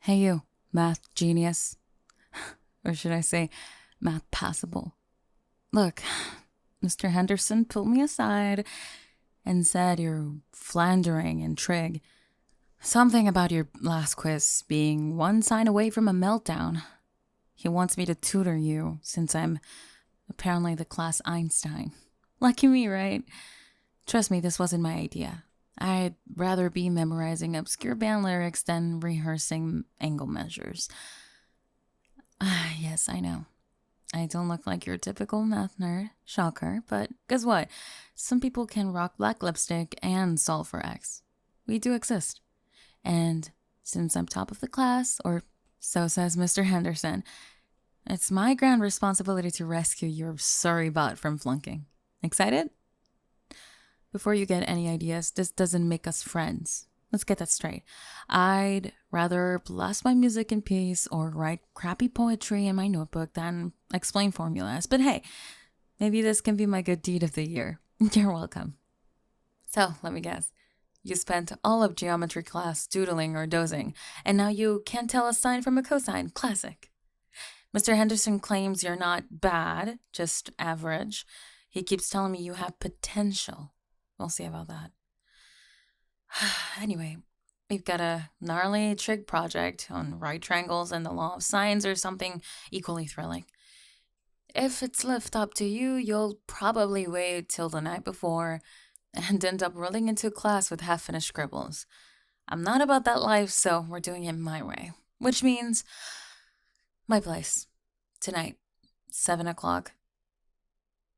Hey you, math genius. Or should I say, math passable. Look, Mr. Henderson pulled me aside and said you're floundering in trig. Something about your last quiz being one sign away from a meltdown. He wants me to tutor you since I'm apparently the class Einstein. Lucky me, right? Trust me, this wasn't my idea. I'd rather be memorizing obscure band lyrics than rehearsing angle measures. Yes, I know. I don't look like your typical math nerd, shocker, but guess what? Some people can rock black lipstick and solve for X. We do exist. And since I'm top of the class, or so says Mr. Henderson, it's my grand responsibility to rescue your sorry bot from flunking. Excited? Before you get any ideas, this doesn't make us friends. Let's get that straight. I'd rather blast my music in peace or write crappy poetry in my notebook than explain formulas. But hey, maybe this can be my good deed of the year. You're welcome. So, let me guess. You spent all of geometry class doodling or dozing, and now you can't tell a sine from a cosine. Classic. Mr. Henderson claims you're not bad, just average. He keeps telling me you have potential. We'll see about that. Anyway, we've got a gnarly trig project on right triangles and the law of sines or something equally thrilling. If it's left up to you, you'll probably wait till the night before and end up rolling into class with half-finished scribbles. I'm not about that life, so we're doing it my way. Which means my place. Tonight, 7 o'clock.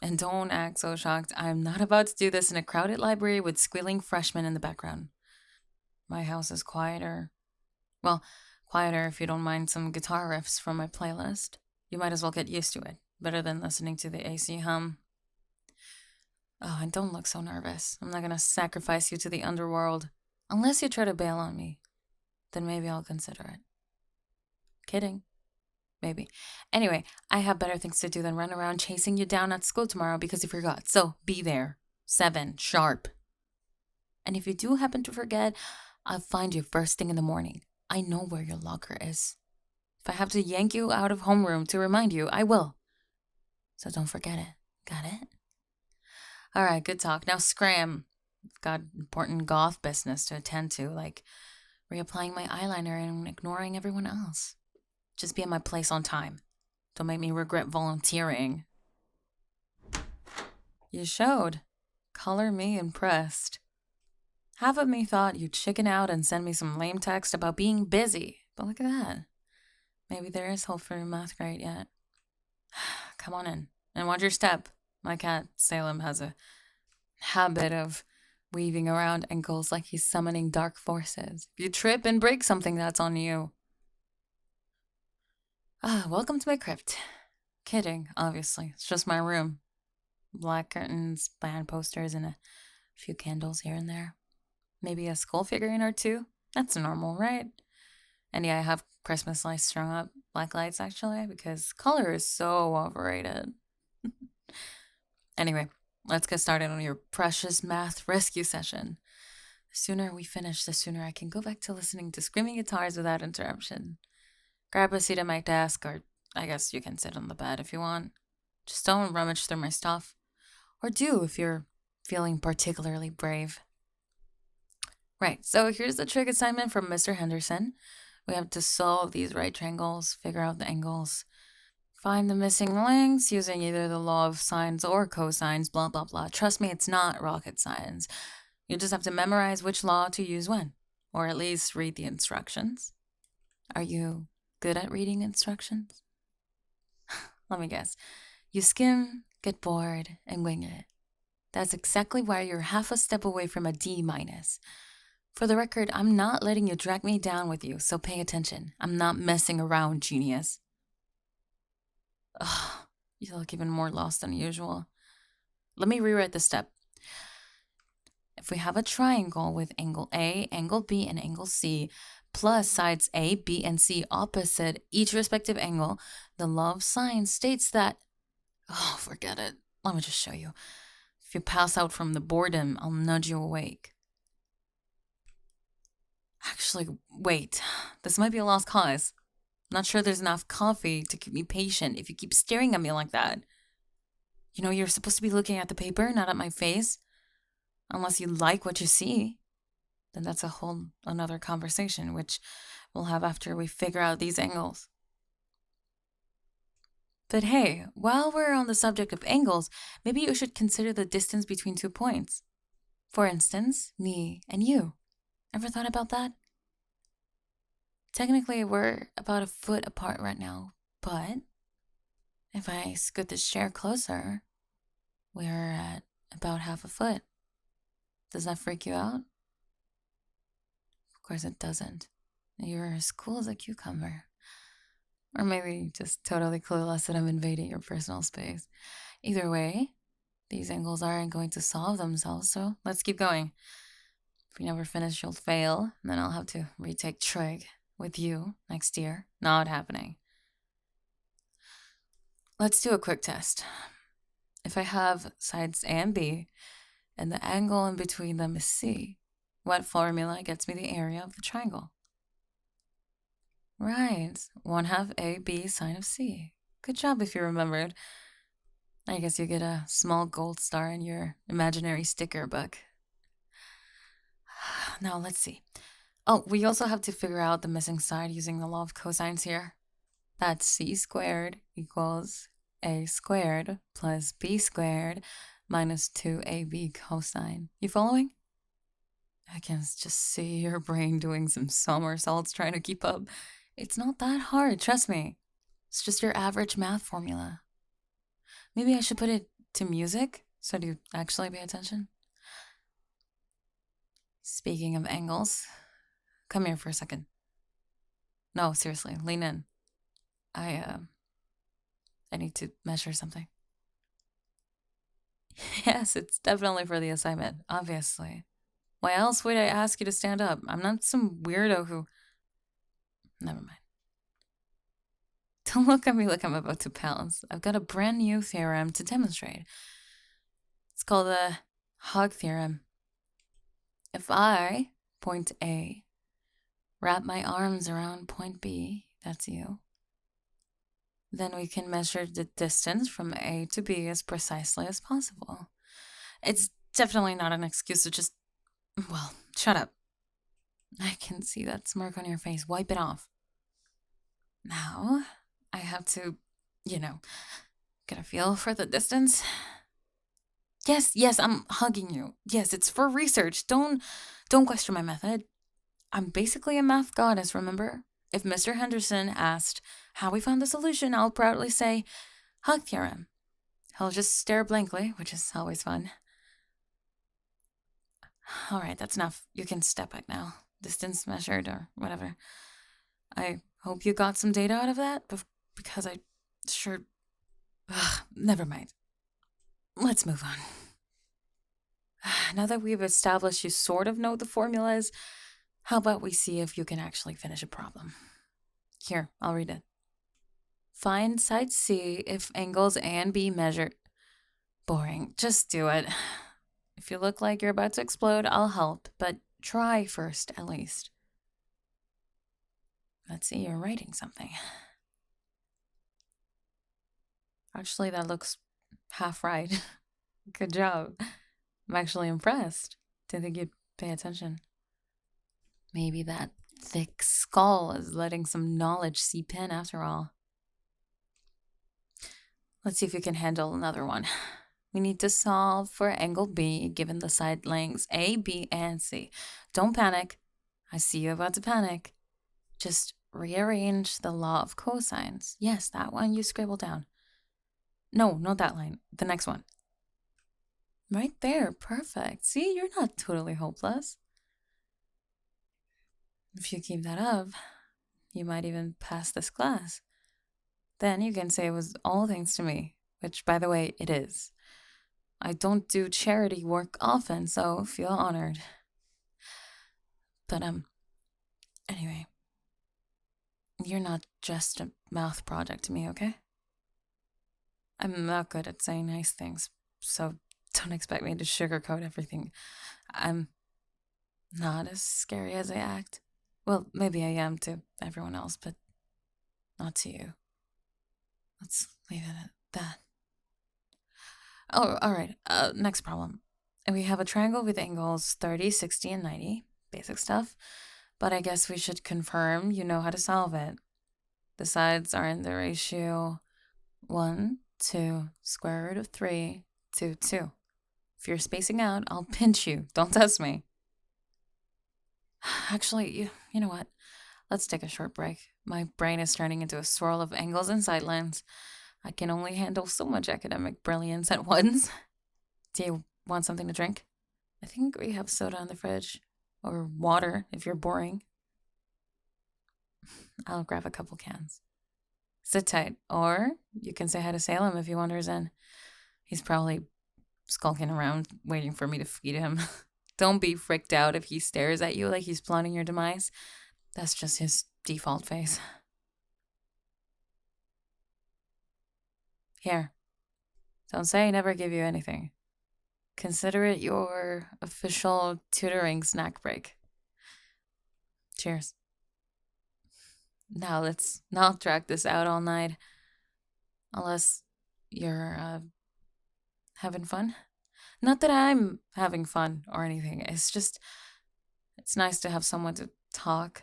And don't act so shocked. I'm not about to do this in a crowded library with squealing freshmen in the background. My house is quieter. Well, quieter if you don't mind some guitar riffs from my playlist. You might as well get used to it. Better than listening to the AC hum. Oh, and don't look so nervous. I'm not gonna sacrifice you to the underworld. Unless you try to bail on me. Then maybe I'll consider it. Kidding. Maybe. Anyway, I have better things to do than run around chasing you down at school tomorrow because you forgot. So be there. 7 sharp. And if you do happen to forget, I'll find you first thing in the morning. I know where your locker is. If I have to yank you out of homeroom to remind you, I will. So don't forget it. Got it? All right, good talk. Now scram. I've got important goth business to attend to, like reapplying my eyeliner and ignoring everyone else. Just be at my place on time. Don't make me regret volunteering. You showed. Color me impressed. Half of me thought you'd chicken out and send me some lame text about being busy. But look at that. Maybe there is hope for your math grade yet. Come on in. And watch your step. My cat, Salem, has a habit of weaving around ankles like he's summoning dark forces. If you trip and break something, that's on you. Welcome to my crypt. Kidding, obviously. It's just my room. Black curtains, band posters, and a few candles here and there. Maybe a skull figurine or two. That's normal, right? And yeah, I have Christmas lights strung up. Black lights, actually, because color is so overrated. Anyway, let's get started on your precious math rescue session. The sooner we finish, the sooner I can go back to listening to screaming guitars without interruption. Grab a seat at my desk, or I guess you can sit on the bed if you want. Just don't rummage through my stuff. Or do if you're feeling particularly brave. Right, so here's the trig assignment from Mr. Henderson. We have to solve these right triangles, figure out the angles, find the missing links using either the law of sines or cosines, blah, blah, blah. Trust me, it's not rocket science. You just have to memorize which law to use when, or at least read the instructions. Are you good at reading instructions? Let me guess. You skim, get bored, and wing it. That's exactly why you're half a step away from a D minus. For the record, I'm not letting you drag me down with you, so pay attention. I'm not messing around, genius. Ugh, you look even more lost than usual. Let me rewrite the step. If we have a triangle with angle A, angle B, and angle C, plus sides A, B, and C opposite each respective angle, the law of sine states that... Oh, forget it. Let me just show you. If you pass out from the boredom, I'll nudge you awake. Actually, wait. This might be a lost cause. Not sure there's enough coffee to keep me patient if you keep staring at me like that. You know, you're supposed to be looking at the paper, not at my face. Unless you like what you see. Then that's a whole another conversation, which we'll have after we figure out these angles. But hey, while we're on the subject of angles, maybe you should consider the distance between 2 points. For instance, me and you. Ever thought about that? Technically, we're about a foot apart right now, but if I scoot this chair closer, we're at about half a foot. Does that freak you out? Of course it doesn't. You're as cool as a cucumber. Or maybe just totally clueless that I'm invading your personal space. Either way, these angles aren't going to solve themselves, so let's keep going. If we never finish, you'll fail, and then I'll have to retake trig with you next year. Not happening. Let's do a quick test. If I have sides A and B, and the angle in between them is C, what formula gets me the area of the triangle? Right, 1/2 AB sine of C. Good job if you remembered. I guess you get a small gold star in your imaginary sticker book. Now, let's see. Oh, we also have to figure out the missing side using the law of cosines here. That's C squared equals A squared plus B squared minus 2AB cosine. You following? I can just see your brain doing some somersaults trying to keep up. It's not that hard, trust me. It's just your average math formula. Maybe I should put it to music so you actually pay attention. Speaking of angles, come here for a second. No, seriously, lean in. I need to measure something. Yes, it's definitely for the assignment, obviously. Why else would I ask you to stand up? I'm not some weirdo who... Never mind. Don't look at me like I'm about to pounce. I've got a brand new theorem to demonstrate. It's called the hog theorem. If I, point A, wrap my arms around point B, that's you, then we can measure the distance from A to B as precisely as possible. It's definitely not an excuse to just... Well, shut up. I can see that smirk on your face. Wipe it off. Now, I have to, get a feel for the distance. Yes, I'm hugging you. Yes, it's for research. Don't question my method. I'm basically a math goddess, remember? If Mr. Henderson asked how we found the solution, I'll proudly say, hug theorem. He'll just stare blankly, which is always fun. All right, that's enough. You can step back now. Distance measured or whatever. I hope you got some data out of that, because I sure... Ugh, never mind. Let's move on. Now that we've established you sort of know the formulas, how about we see if you can actually finish a problem? Here, I'll read it. Find side C if angles A and B measure... Boring. Just do it. If you look like you're about to explode, I'll help, but try first, at least. Let's see, you're writing something. Actually, that looks half right. Good job. I'm actually impressed. Didn't think you'd pay attention. Maybe that thick skull is letting some knowledge seep in after all. Let's see if you can handle another one. We need to solve for angle B given the side lengths A, B, and C. Don't panic. I see you about to panic. Just rearrange the law of cosines. Yes, that one you scribble down. No, not that line. The next one. Right there. Perfect. See, you're not totally hopeless. If you keep that up, you might even pass this class. Then you can say it was all thanks to me, which, by the way, it is. I don't do charity work often, so feel honored. But, anyway, you're not just a math project to me, okay? I'm not good at saying nice things, so don't expect me to sugarcoat everything. I'm not as scary as I act. Well, maybe I am to everyone else, but not to you. Let's leave it at that. Oh, alright. Next problem. We have a triangle with angles 30, 60, and 90. Basic stuff. But I guess we should confirm you know how to solve it. The sides are in the ratio 1, 2, square root of 3, 2, 2. If you're spacing out, I'll pinch you. Don't test me. Actually, you know what? Let's take a short break. My brain is turning into a swirl of angles and sidelines. I can only handle so much academic brilliance at once. Do you want something to drink? I think we have soda in the fridge. Or water, if you're boring. I'll grab a couple cans. Sit tight, or you can say hi to Salem if he wanders in. He's probably skulking around, waiting for me to feed him. Don't be freaked out if he stares at you like he's plotting your demise. That's just his default face. Here. Don't say I never give you anything. Consider it your official tutoring snack break. Cheers. Now let's not drag this out all night. Unless you're, having fun. Not that I'm having fun or anything. It's just, it's nice to have someone to talk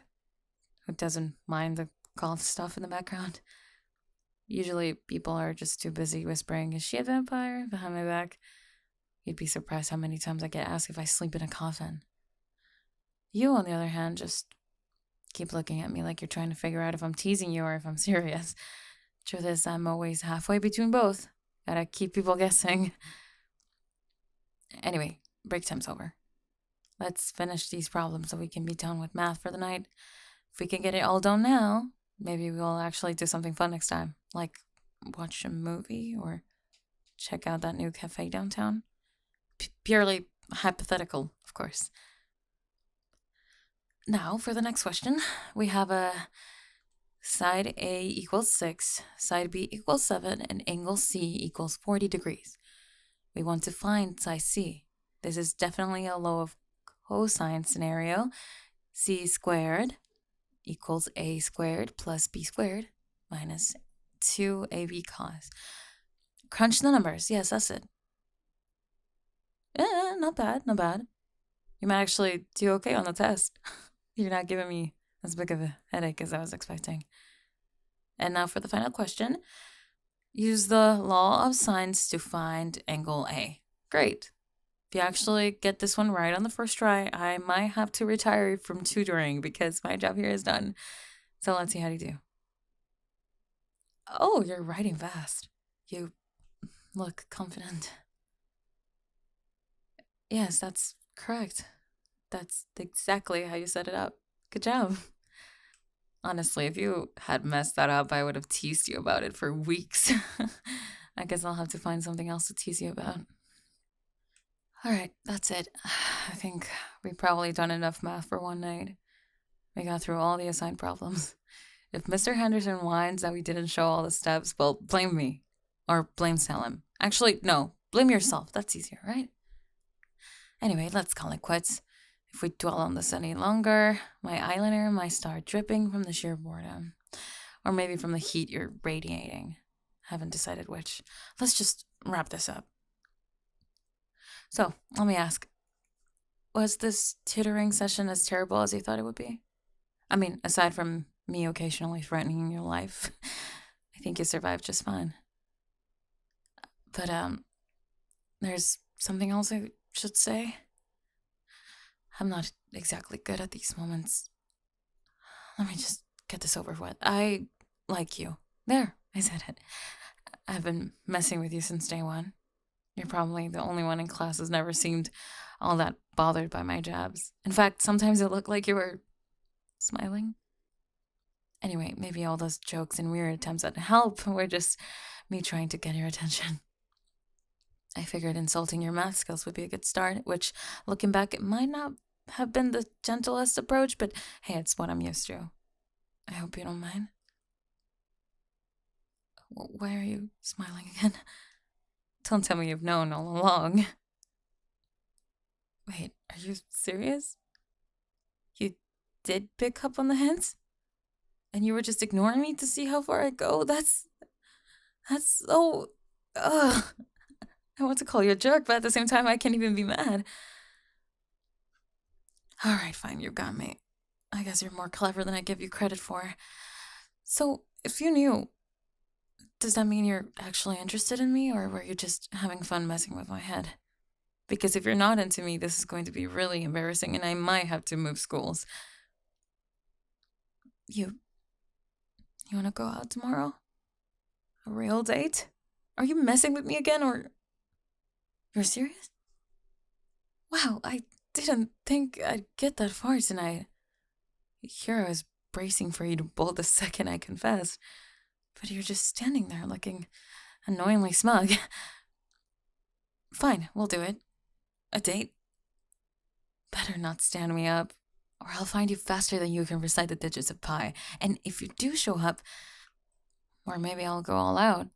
who doesn't mind the Goth stuff in the background. Usually people are just too busy whispering, "Is she a vampire?" behind my back. You'd be surprised how many times I get asked if I sleep in a coffin. You, on the other hand, just keep looking at me like you're trying to figure out if I'm teasing you or if I'm serious. Truth is, I'm always halfway between both. Gotta keep people guessing. Anyway, break time's over. Let's finish these problems so we can be done with math for the night. If we can get it all done now, maybe we'll actually do something fun next time. Like watch a movie or check out that new cafe downtown. Purely hypothetical, of course. Now, for the next question, we have a side A equals 6, side B equals 7, and angle C equals 40 degrees. We want to find side C. This is definitely a law of cosine scenario. C squared equals A squared plus B squared minus 2AB cos. Crunch the numbers. Yes, that's it. Not bad, not bad. You might actually do okay on the test. You're not giving me as big of a headache as I was expecting. And now for the final question. Use the law of sines to find angle A. Great. If you actually get this one right on the first try, I might have to retire from tutoring because my job here is done. So let's see how you do. Oh, you're writing fast. You look confident. Yes, that's correct. That's exactly how you set it up. Good job. Honestly, if you had messed that up, I would have teased you about it for weeks. I guess I'll have to find something else to tease you about. All right, that's it. I think we've probably done enough math for one night. We got through all the assigned problems. If Mr. Henderson whines that we didn't show all the steps, well, blame me. Or blame Salem. Actually, no, blame yourself. That's easier, right? Anyway, let's call it quits. If we dwell on this any longer, my eyeliner might start dripping from the sheer boredom. Or maybe from the heat you're radiating. Haven't decided which. Let's just wrap this up. So, let me ask. Was this tutoring session as terrible as you thought it would be? I mean, aside from me occasionally threatening your life, I think you survived just fine. But, there's something else I should say. I'm not exactly good at these moments. Let me just get this over with. I like you. There, I said it. I've been messing with you since day one. You're probably the only one in class who's never seemed all that bothered by my jabs. In fact, sometimes it looked like you were smiling. Anyway, maybe all those jokes and weird attempts at help were just me trying to get your attention. I figured insulting your math skills would be a good start, which, looking back, it might not have been the gentlest approach, but hey, it's what I'm used to. I hope you don't mind. Why are you smiling again? Don't tell me you've known all along. Wait, are you serious? You did pick up on the hints? And you were just ignoring me to see how far I go? That's so... Ugh. I want to call you a jerk, but at the same time, I can't even be mad. Alright, fine, you got me. I guess you're more clever than I give you credit for. So, if you knew, does that mean you're actually interested in me, or were you just having fun messing with my head? Because if you're not into me, this is going to be really embarrassing, and I might have to move schools. You want to go out tomorrow? A real date? Are you messing with me again, or... You're serious? Wow, I didn't think I'd get that far tonight. Here I was bracing for you to bolt the second I confessed, but you're just standing there looking annoyingly smug. Fine, we'll do it. A date? Better not stand me up, or I'll find you faster than you can recite the digits of pi. And if you do show up, or maybe I'll go all out.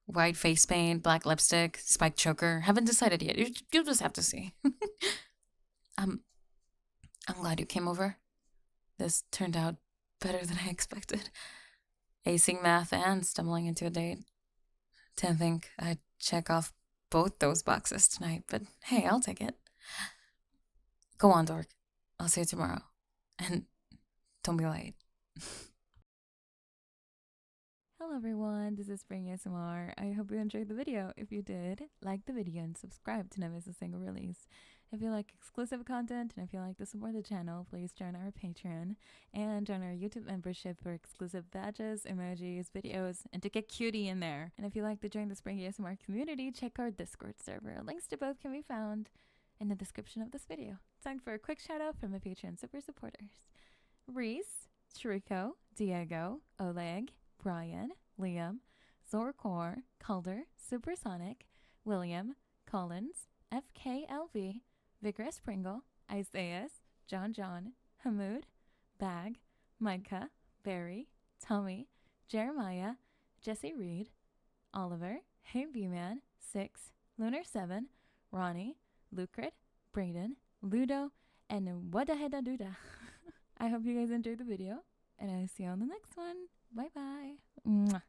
White face paint, black lipstick, spiked choker. Haven't decided yet. You'll just have to see. I'm glad you came over. This turned out better than I expected. Acing math and stumbling into a date. Didn't think I'd check off both those boxes tonight, but hey, I'll take it. Go on, dork. I'll see you tomorrow. And don't be late. Hello everyone, this is Spring ASMR. I hope you enjoyed the video. If you did, like the video and subscribe to not miss a single release. If you like exclusive content and if you like to support the channel, please join our Patreon and join our YouTube membership for exclusive badges, emojis, videos, and to get cutie in there. And if you like to join the Spring ASMR community, check our Discord server. Links to both can be found in the description of this video. Time for a quick shout out from my Patreon super supporters. Reese, Chirico, Diego, Oleg, Brian, Liam, Zorkor, Calder, Supersonic, William, Collins, FKLV, Vigorous Pringle, Isaias, John, Hamoud, Bag, Micah, Barry, Tommy, Jeremiah, Jesse Reed, Oliver, Hey B-Man, 6, Lunar 7, Ronnie, Lucret, Brayden, Ludo, and Wadaheda Duda. I hope you guys enjoyed the video, and I'll see you on the next one. Bye bye.